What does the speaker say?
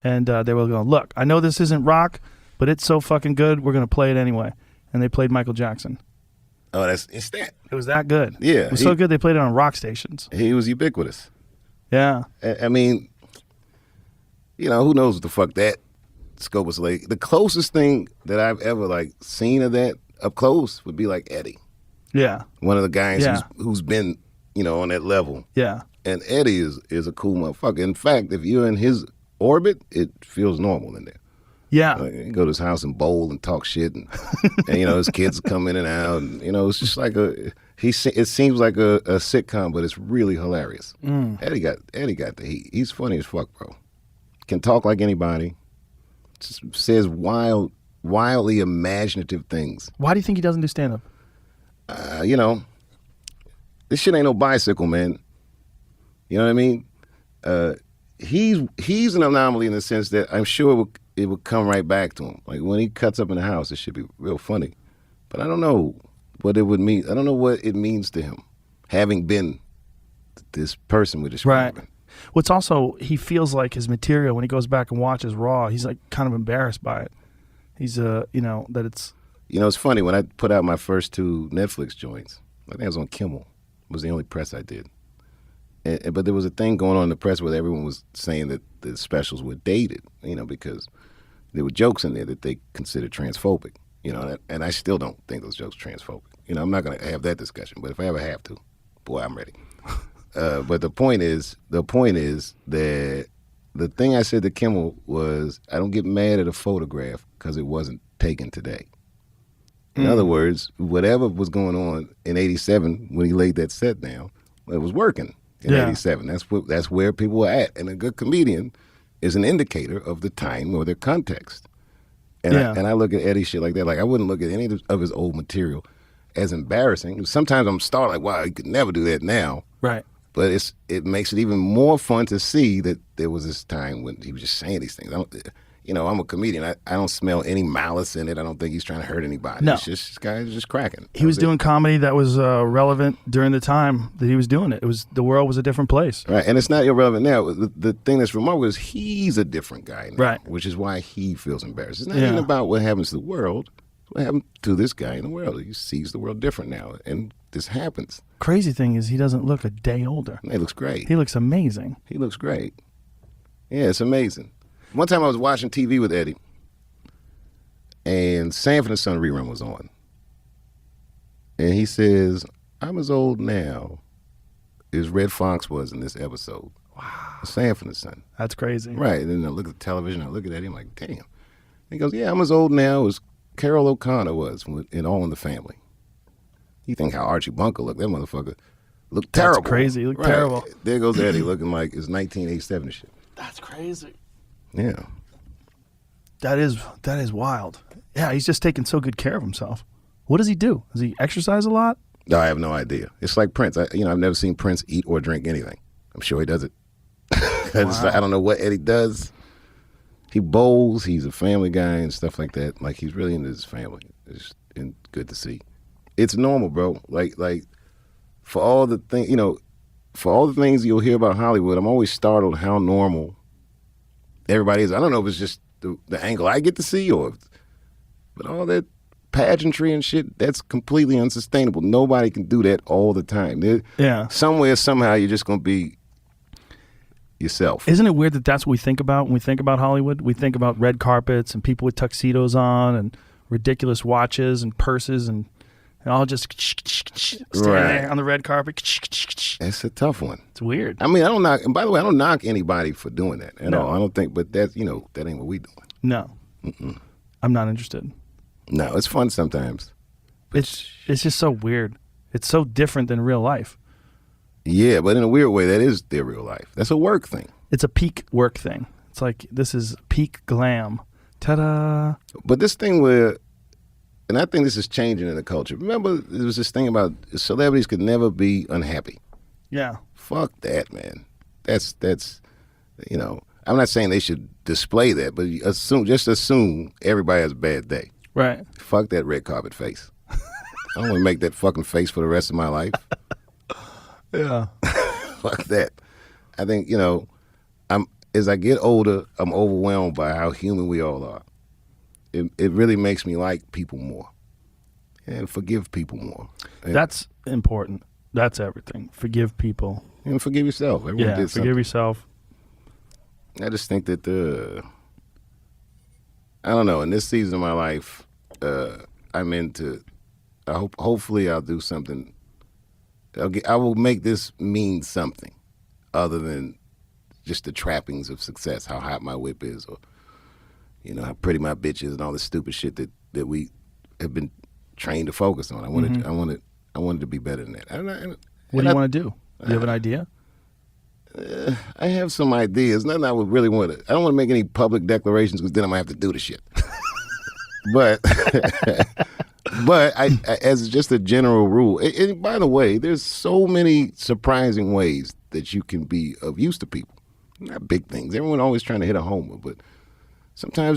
And they were going, look, I know this isn't rock, but it's so fucking good, we're going to play it anyway. And they played Michael Jackson. Oh, it's that. It was that good. Yeah. It was so good they played it on rock stations. He was ubiquitous. Yeah. I mean, you know, who knows what the fuck that scope was like. The closest thing that I've ever like seen of that up close would be like Eddie. Yeah. One of the guys who's been, you know, on that level. Yeah. And Eddie is a cool motherfucker. In fact, if you're in his orbit, it feels normal in there. Yeah. Like, you go to his house and bowl and talk shit, and you know his kids come in and out, and you know it's just like it seems like a sitcom, but it's really hilarious. Eddie got the heat. He's funny as fuck, bro. Can talk like anybody. Just says wildly imaginative things. Why do you think he doesn't do stand up? You know, this shit ain't no bicycle, man. You know what I mean? He's an anomaly in the sense that I'm sure it would come right back to him. Like when he cuts up in the house, it should be real funny. But I don't know what it would mean. I don't know what it means to him, having been this person we're describing. Right. What's also, he feels like his material, when he goes back and watches Raw, he's like kind of embarrassed by it. He's, you know, that it's... You know, it's funny, when I put out my first 2 Netflix joints, I think I was on Kimmel. It was the only press I did. But there was a thing going on in the press where everyone was saying that the specials were dated, you know, because there were jokes in there that they considered transphobic, you know, and I still don't think those jokes are transphobic. You know, I'm not going to have that discussion, but if I ever have to, boy, I'm ready. But the point is that the thing I said to Kimmel was, I don't get mad at a photograph because it wasn't taken today. In other words, whatever was going on in '87 when he laid that set down, it was working in '87. That's where people were at. And a good comedian is an indicator of the time or their context. And I look at Eddie shit like that. Like I wouldn't look at any of his old material as embarrassing. Sometimes I'm startled, like, wow, he could never do that now. Right. But it makes it even more fun to see that there was this time when he was just saying these things. You know, I'm a comedian. I don't smell any malice in it. I don't think he's trying to hurt anybody. No. It's just, this guy is just cracking. He was doing comedy that was relevant during the time that he was doing it. The world was a different place. Right, and it's not irrelevant now. The thing that's remarkable is he's a different guy now, right? Which is why he feels embarrassed. It's not even about what happens to the world. It's what happened to this guy in the world. He sees the world different now, and this happens. Crazy thing is he doesn't look a day older. He looks great. He looks amazing. He looks great. Yeah, it's amazing. One time I was watching TV with Eddie, and Sanford and Son rerun was on. And he says, I'm as old now as Red Fox was in this episode. Wow. Sanford and Son. That's crazy. Right. And then I look at the television, I look at Eddie, I'm like, damn. And he goes, yeah, I'm as old now as Carol O'Connor was in All in the Family. You think how Archie Bunker looked. That motherfucker looked terrible. That's crazy. He looked terrible. There goes Eddie looking like it's 1987 and shit. That's crazy. Yeah. That is wild. Yeah, he's just taking so good care of himself. What does he do? Does he exercise a lot? No, I have no idea. It's like Prince. I've never seen Prince eat or drink anything. I'm sure he does it. Wow. I don't know what Eddie does. He bowls. He's a family guy and stuff like that. Like he's really into his family. It's good to see. It's normal, bro. Like for all the things you'll hear about Hollywood, I'm always startled how normal everybody is. I don't know if it's just the angle I get to see but all that pageantry and shit, that's completely unsustainable. Nobody can do that all the time. Somewhere, somehow, you're just going to be yourself. Isn't it weird that that's what we think about when we think about Hollywood? We think about red carpets and people with tuxedos on and ridiculous watches and purses and all just standing there on the red carpet. It's a tough one. It's weird. I mean, I don't knock, and by the way, I don't knock anybody for doing that at all. I don't think, but that ain't what we doing. No. Mm-mm. I'm not interested. No, it's fun sometimes. It's just so weird. It's so different than real life. Yeah, but in a weird way, that is their real life. That's a work thing. It's a peak work thing. It's like, this is peak glam. Ta-da. But this thing where, and I think this is changing in the culture. Remember, there was this thing about celebrities could never be unhappy. Yeah. Fuck that, man. That's I'm not saying they should display that, but just assume everybody has a bad day. Right. Fuck that red carpet face. I don't want to make that fucking face for the rest of my life. Yeah. Fuck that. I think, as I get older, I'm overwhelmed by how human we all are. It really makes me like people more and forgive people more. And, That's important. That's everything. Forgive people. and forgive yourself. Everyone Yeah, did forgive something. yourself. I just think that I don't know. In this season of my life, I'm into. Hopefully, I'll do something. I will make this mean something other than just the trappings of success. How hot my whip is, or how pretty my bitch is, and all the stupid shit that we have been trained to focus on. I wanted to be better than that. What do you want to do? Do you have an idea? I have some ideas. Nothing I would really want to. I don't want to make any public declarations because then I'm gonna have to do the shit. But I, as just a general rule, and by the way, there's so many surprising ways that you can be of use to people. Not big things. Everyone always trying to hit a homer, but sometimes